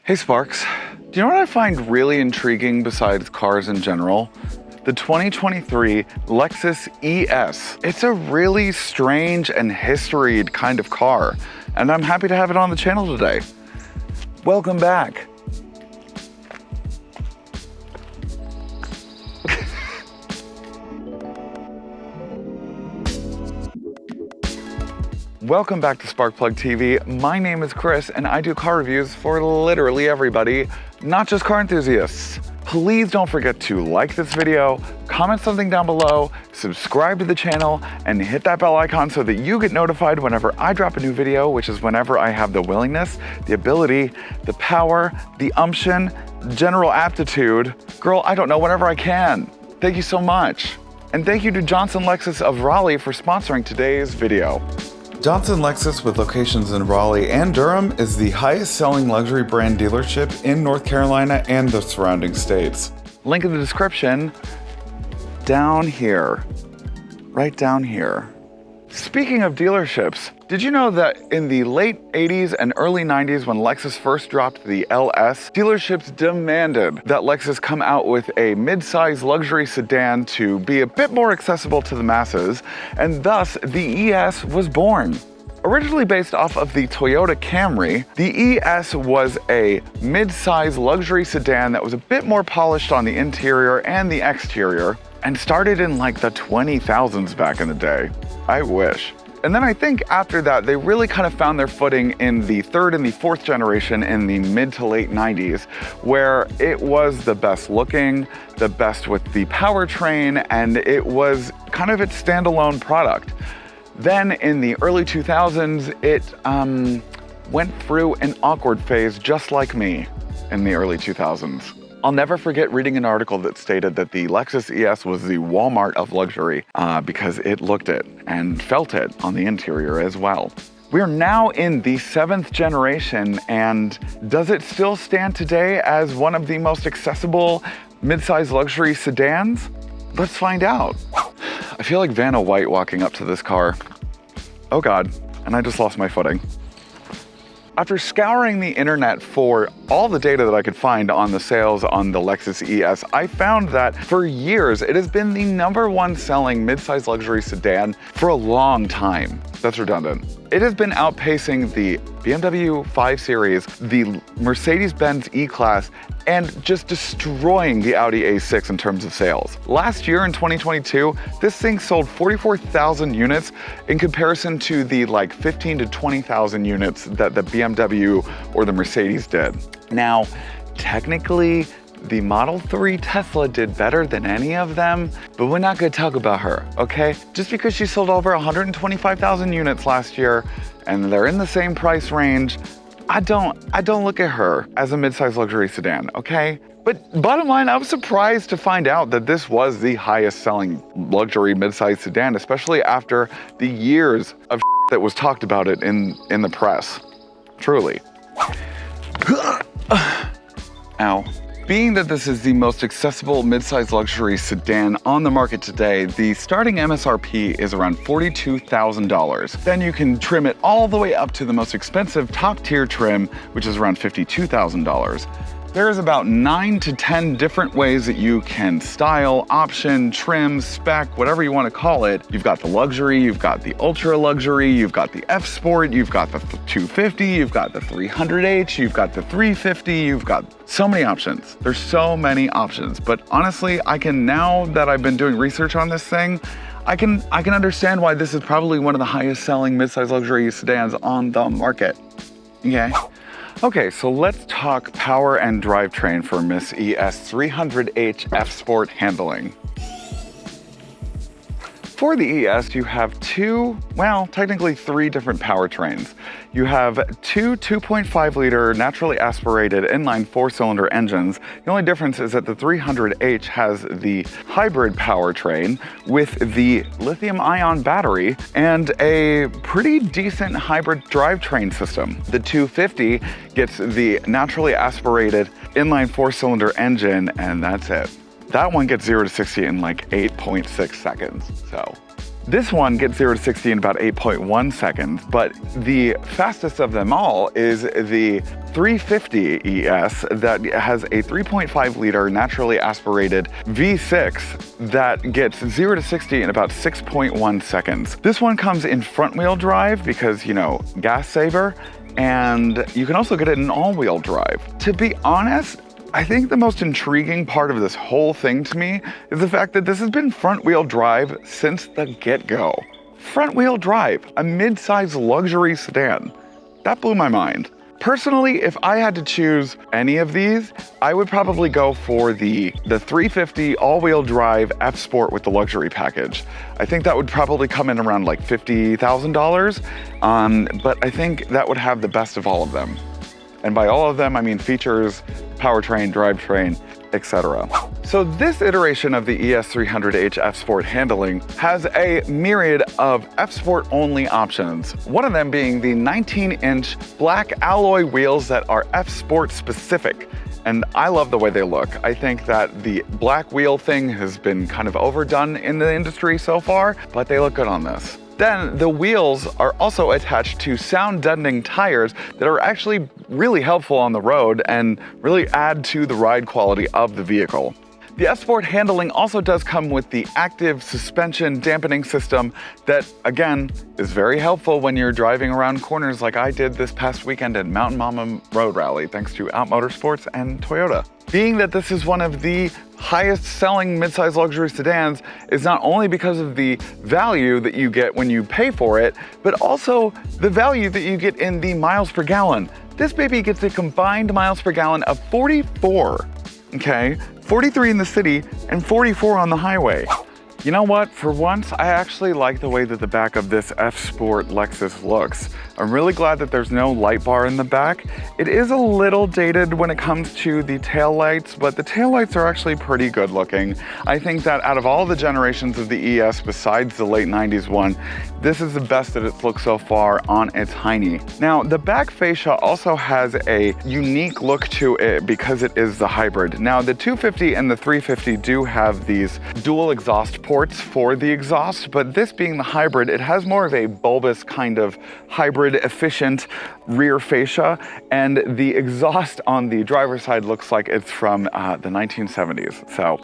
Hey Sparks, do you know what I find really intriguing besides cars in general? The 2023 Lexus ES. It's a really strange and historied kind of car, and I'm happy to have it on the channel today. Welcome back. Welcome back to Sparkplug TV. My name is Chris and I do car reviews for literally everybody, not just car enthusiasts. Please don't forget to like this video, comment something down below, subscribe to the channel, and hit that bell icon so that you get notified whenever I drop a new video, which is whenever I have the willingness, the ability, the power, the umption, general aptitude. Girl, I don't know, whenever I can. Thank you so much. And thank you to Johnson Lexus of Raleigh for sponsoring today's video. Johnson Lexus, with locations in Raleigh and Durham, is the highest selling luxury brand dealership in North Carolina and the surrounding states. Link in the description down here, right down here. Speaking of dealerships, did you know that in the late 80s and early 90s when Lexus first dropped the LS, dealerships demanded that Lexus come out with a mid-size luxury sedan to be a bit more accessible to the masses, and thus the ES was born. Originally based off of the Toyota Camry, the ES was a mid-size luxury sedan that was a bit more polished on the interior and the exterior, and started in like the 20,000s back in the day. I wish. And then I think after that, they really kind of found their footing in the third and the fourth generation in the mid to late 90s, where it was the best looking, the best with the powertrain, and it was kind of its standalone product. Then in the early 2000s, it went through an awkward phase just like me in the early 2000s. I'll never forget reading an article that stated that the Lexus ES was the Walmart of luxury because it looked it and felt it on the interior as well. We're now in the 7th generation, and does it still stand today as one of the most accessible mid-size luxury sedans? Let's find out. I feel like Vanna White walking up to this car. Oh God, and I just lost my footing. After scouring the internet for all the data that I could find on the sales on the Lexus ES, I found that for years it has been the #1 selling midsize luxury sedan for a long time. That's redundant. It has been outpacing the BMW 5 Series, the Mercedes-Benz E-Class, and just destroying the Audi A6 in terms of sales. Last year in 2022, this thing sold 44,000 units in comparison to the like 15 to 20,000 units that the BMW or the Mercedes did. Now, technically, the Model 3 Tesla did better than any of them, but we're not gonna talk about her, okay? Just because she sold over 125,000 units last year and they're in the same price range, I don't look at her as a midsize luxury sedan, okay? But bottom line, I was surprised to find out that this was the highest selling luxury midsize sedan, especially after the years of that was talked about it in the press. Truly. Ow. Being that this is the most accessible mid-size luxury sedan on the market today, the starting MSRP is around $42,000. Then you can trim it all the way up to the most expensive top-tier trim, which is around $52,000. There's about 9 to 10 different ways that you can style, option, trim, spec, whatever you want to call it. You've got the luxury, you've got the ultra luxury, you've got the F Sport, you've got the 250, you've got the 300H, you've got the 350, you've got so many options. There's so many options, but honestly, now that I've been doing research on this thing, I can understand why this is probably one of the highest selling midsize luxury sedans on the market. Okay. Okay, so let's talk power and drivetrain for Miss ES 300H F Sport handling. For the ES, you have technically three different powertrains. You have two 2.5 liter naturally aspirated inline 4-cylinder engines. The only difference is that the 300H has the hybrid powertrain with the lithium-ion battery and a pretty decent hybrid drivetrain system. The 250 gets the naturally aspirated inline 4-cylinder engine, and that's it. That one gets 0 to 60 in like 8.6 seconds. So This one gets 0 to 60 in about 8.1 seconds, but the fastest of them all is the 350 ES that has a 3.5 liter naturally aspirated V6 that gets 0 to 60 in about 6.1 seconds. This one comes in front wheel drive because, you know, gas saver, and you can also get it in all-wheel drive. To be honest, I think the most intriguing part of this whole thing to me is the fact that this has been front-wheel drive since the get-go. Front-wheel drive, a mid-size luxury sedan. That blew my mind. Personally, if I had to choose any of these, I would probably go for the 350 all-wheel drive F-Sport with the luxury package. I think that would probably come in around like $50,000, but I think that would have the best of all of them. And by all of them, I mean features, powertrain, drivetrain, etc. So this iteration of the ES300H F-Sport handling has a myriad of F-Sport only options. One of them being the 19-inch black alloy wheels that are F-Sport specific. And I love the way they look. I think that the black wheel thing has been kind of overdone in the industry so far, but they look good on this. Then the wheels are also attached to sound deadening tires that are actually really helpful on the road and really add to the ride quality of the vehicle. The F-Sport handling also does come with the active suspension dampening system that, again, is very helpful when you're driving around corners like I did this past weekend at Mountain Mama Road Rally, thanks to Out Motorsports and Toyota. Being that this is one of the highest selling midsize luxury sedans is not only because of the value that you get when you pay for it, but also the value that you get in the miles per gallon. This baby gets a combined miles per gallon of 44, okay? 43 in the city and 44 on the highway. You know what? For once, I actually like the way that the back of this F-Sport Lexus looks. I'm really glad that there's no light bar in the back. It is a little dated when it comes to the taillights, but the taillights are actually pretty good looking. I think that out of all the generations of the ES besides the late 90s one, this is the best that it's looked so far on its hiney. Now, the back fascia also has a unique look to it because it is the hybrid. Now, the 250 and the 350 do have these dual exhaust ports for the exhaust, but this being the hybrid, it has more of a bulbous kind of hybrid efficient rear fascia, and the exhaust on the driver's side looks like it's from the 1970s. So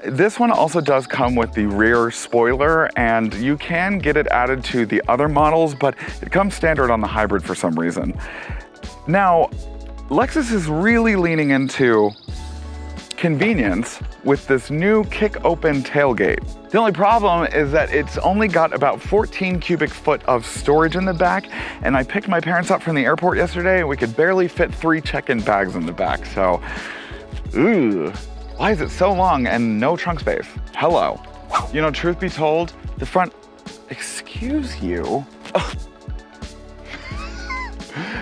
this one also does come with the rear spoiler, and you can get it added to the other models, but it comes standard on the hybrid for some reason. Now, Lexus is really leaning into convenience with this new kick open tailgate. The only problem is that it's only got about 14 cubic foot of storage in the back, and I picked my parents up from the airport yesterday and we could barely fit 3 check-in bags in the back. So, ooh, why is it so long and no trunk space? Hello. You know, truth be told, the front, excuse you.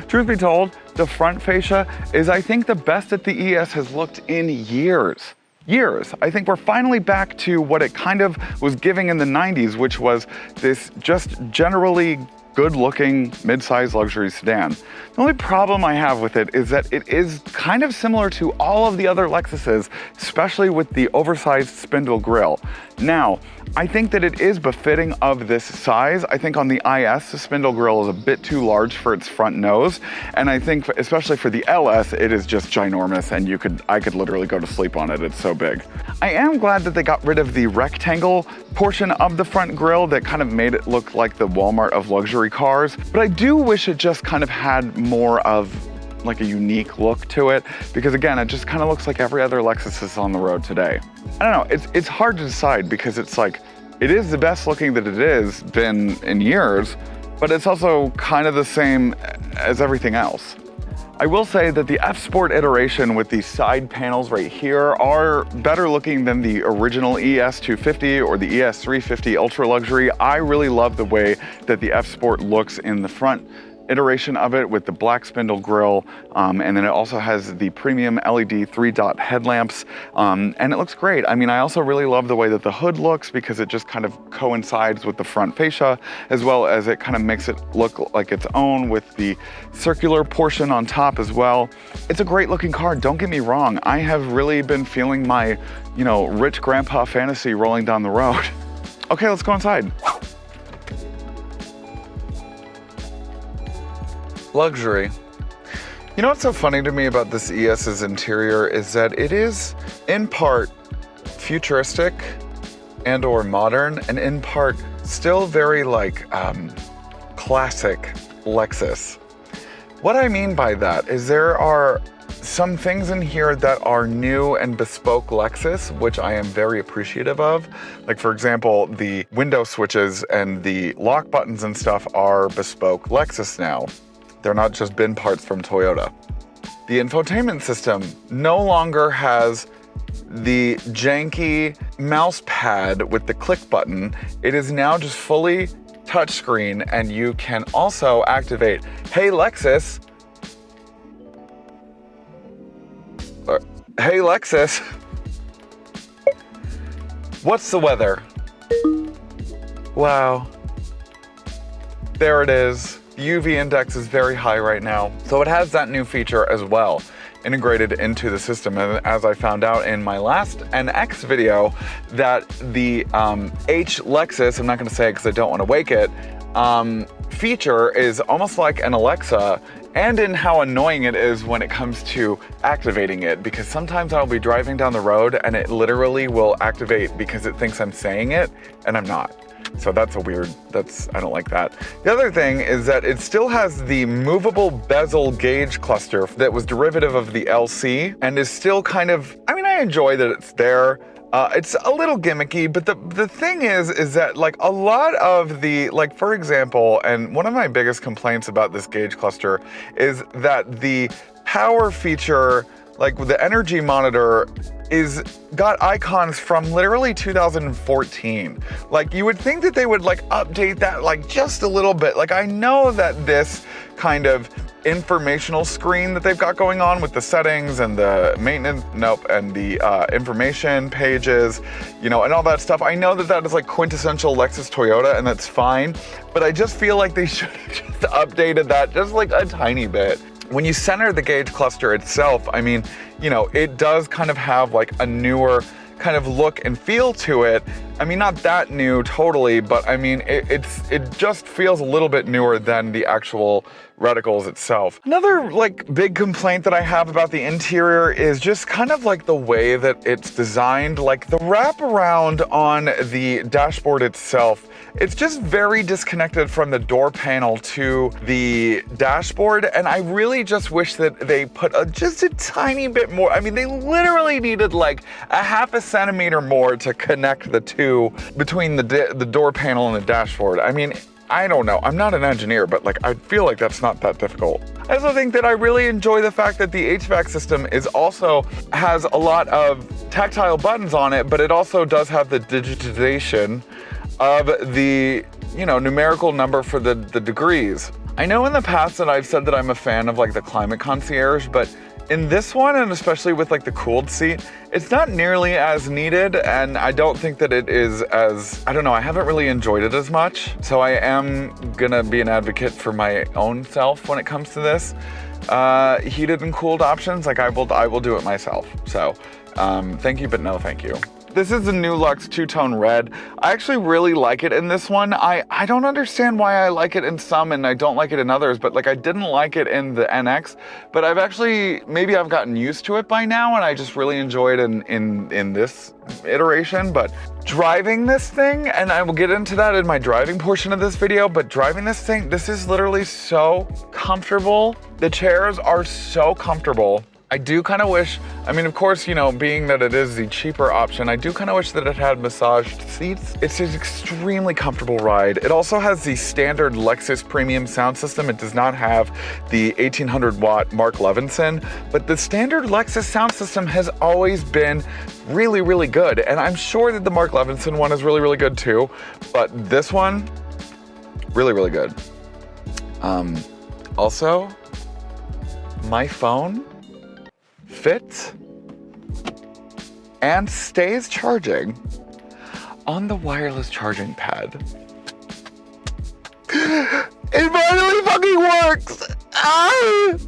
Truth be told, the front fascia is, I think, the best that the ES has looked in years. I think we're finally back to what it kind of was giving in the 90s, which was this just generally good-looking mid-size luxury sedan. The only problem I have with it is that it is kind of similar to all of the other Lexuses, especially with the oversized spindle grille. Now, I think that it is befitting of this size. I think on the IS, the spindle grille is a bit too large for its front nose. And I think, especially for the LS, it is just ginormous, and I could literally go to sleep on it. It's so big. I am glad that they got rid of the rectangle portion of the front grille that kind of made it look like the Walmart of luxury cars. But I do wish it just kind of had more of like a unique look to it, because again, it just kind of looks like every other Lexus is on the road today. I don't know, it's hard to decide, because it's like, it is the best looking that it is been in years, but it's also kind of the same as everything else. I will say that the F-Sport iteration with the side panels right here are better looking than the original ES250 or the ES350 Ultra Luxury. I really love the way that the F-Sport looks in the front iteration of it with the black spindle grille, and then it also has the premium LED 3-dot headlamps, and it looks great. I mean, I also really love the way that the hood looks, because it just kind of coincides with the front fascia, as well as it kind of makes it look like its own with the circular portion on top as well. It's a great looking car, don't get me wrong. I have really been feeling my, rich grandpa fantasy rolling down the road. Okay, let's go inside. Luxury. You know what's so funny to me about this ES's interior is that it is in part futuristic and or modern, and in part still very like classic Lexus. What I mean by that is there are some things in here that are new and bespoke Lexus, which I am very appreciative of. Like, for example, the window switches and the lock buttons and stuff are bespoke Lexus now. They're not just bin parts from Toyota. The infotainment system no longer has the janky mouse pad with the click button. It is now just fully touchscreen, and you can also activate, "Hey Lexus, hey Lexus, what's the weather?" Wow. There it is. The UV index is very high right now. So it has that new feature as well, integrated into the system. And as I found out in my last NX video, that the H Lexus, I'm not gonna say it because I don't want to wake it, feature is almost like an Alexa, and in how annoying it is when it comes to activating it, because sometimes I'll be driving down the road and it literally will activate because it thinks I'm saying it and I'm not. So that's I don't like that. The other thing is that it still has the movable bezel gauge cluster that was derivative of the LC and is still kind of, I mean, I enjoy that it's there. It's a little gimmicky, but the thing is that like a lot of the, like for example, and one of my biggest complaints about this gauge cluster is that the power feature, like the energy monitor, got icons from literally 2014. Like you would think that they would like update that like just a little bit. Like I know that this kind of informational screen that they've got going on with the settings and the maintenance, and the information pages, you know, and all that stuff. I know that that is like quintessential Lexus Toyota, and that's fine, but I just feel like they should have just updated that just like a tiny bit. When you center the gauge cluster itself, I mean, you know, it does kind of have like a newer kind of look and feel to it. I mean, not that new totally, but I mean, it just feels a little bit newer than the actual reticles itself. Another like big complaint that I have about the interior is just kind of like the way that it's designed, like the wraparound on the dashboard itself. It's just very disconnected from the door panel to the dashboard, and I really just wish that they put just a tiny bit more. I mean, they literally needed like a half a centimeter more to connect the two between the door panel and the dashboard. I mean, I don't know. I'm not an engineer, but like I feel like that's not that difficult. I also think that I really enjoy the fact that the HVAC system has a lot of tactile buttons on it, but it also does have the digitization of the, you know, numerical number for the degrees. I know in the past that I've said that I'm a fan of like the climate concierge, but in this one, and especially with like the cooled seat, it's not nearly as needed, and I don't think that it is as, I don't know, I haven't really enjoyed it as much. So I am gonna be an advocate for my own self when it comes to this. Heated and cooled options, like I will do it myself. So thank you, but no thank you. This is the new Lux two-tone red. I actually really like it in this one. I don't understand why I like it in some and I don't like it in others, but like I didn't like it in the NX, but maybe I've gotten used to it by now and I just really enjoy it in this iteration. But driving this thing, and I will get into that in my driving portion of this video, but driving this thing, this is literally so comfortable. The chairs are so comfortable. I do kind of wish, I mean, of course, you know, being that it is the cheaper option, I do kind of wish that it had massaged seats. It's an extremely comfortable ride. It also has the standard Lexus premium sound system. It does not have the 1800 watt Mark Levinson, but the standard Lexus sound system has always been really, really good. And I'm sure that the Mark Levinson one is really, really good too, but this one, really, really good. Also, my phone fits and stays charging on the wireless charging pad. It finally fucking works! Ah!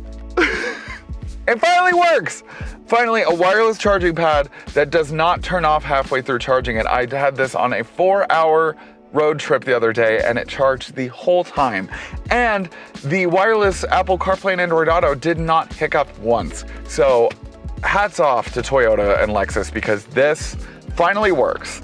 It finally works! Finally, a wireless charging pad that does not turn off halfway through charging it. I had this on a 4-hour road trip the other day and it charged the whole time. And the wireless Apple CarPlay and Android Auto did not hiccup once. So hats off to Toyota and Lexus because this finally works.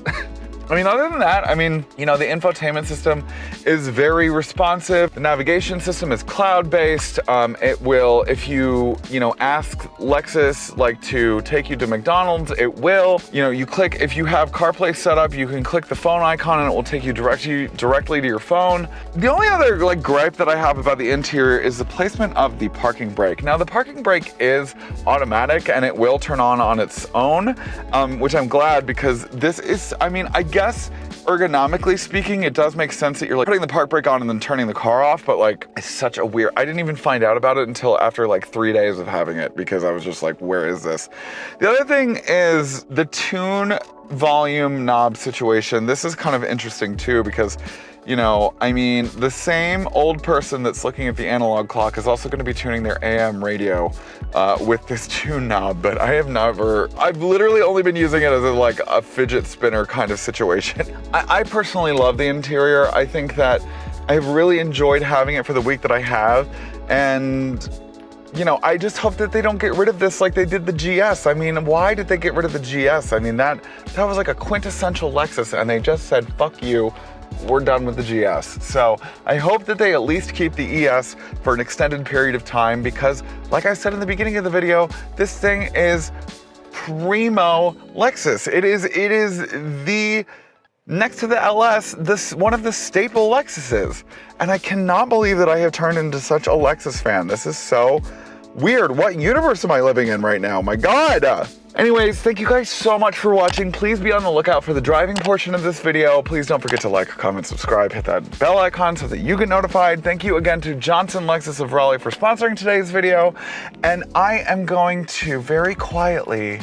I mean, other than that, I mean, you know, the infotainment system is very responsive. The navigation system is cloud-based. It will, if you ask Lexus like to take you to McDonald's, it will. You know, you click, if you have CarPlay set up, you can click the phone icon and it will take you directly to your phone. The only other like gripe that I have about the interior is the placement of the parking brake. Now, the parking brake is automatic and it will turn on its own, which I'm glad because this is, I mean, I guess ergonomically speaking, it does make sense that you're like putting the park brake on and then turning the car off, but like it's such a weird, I didn't even find out about it until after like 3 days of having it because I was just like, where is this? The other thing is the tune volume knob situation. This is kind of interesting too because, you know, I mean, the same old person that's looking at the analog clock is also going to be tuning their AM radio with this tune knob, but I've literally only been using it as like a fidget spinner kind of situation. I personally love the interior. I think that I've really enjoyed having it for the week that I have, and you know, I just hope that they don't get rid of this like they did the GS. I mean, why did they get rid of the GS? I mean, that was like a quintessential Lexus and they just said, fuck you, we're done with the GS. So I hope that they at least keep the ES for an extended period of time because like I said in the beginning of the video, this thing is primo Lexus. It is the, next to the LS, one of the staple Lexuses. And I cannot believe that I have turned into such a Lexus fan. This is so weird. What universe am I living in right now? My God. Anyways, thank you guys so much for watching. Please be on the lookout for the driving portion of this video. Please don't forget to like, comment, subscribe, hit that bell icon so that you get notified. Thank you again to Johnson Lexus of Raleigh for sponsoring today's video. And I am going to very quietly,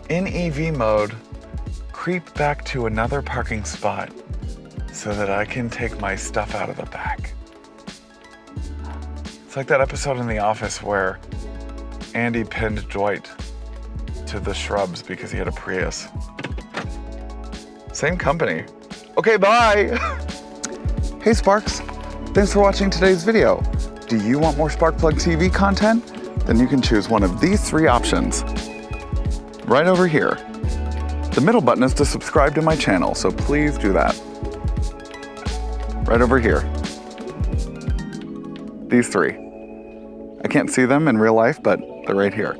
in EV mode, creep back to another parking spot so that I can take my stuff out of the back. It's like that episode in The Office where Andy pinned Dwight to the shrubs because he had a Prius. Same company. Okay, bye. Hey Sparks, thanks for watching today's video. Do you want more Sparkplug TV content? Then you can choose one of these 3 options. Right over here. The middle button is to subscribe to my channel, so please do that. Right over here. These 3. I can't see them in real life, but they're right here.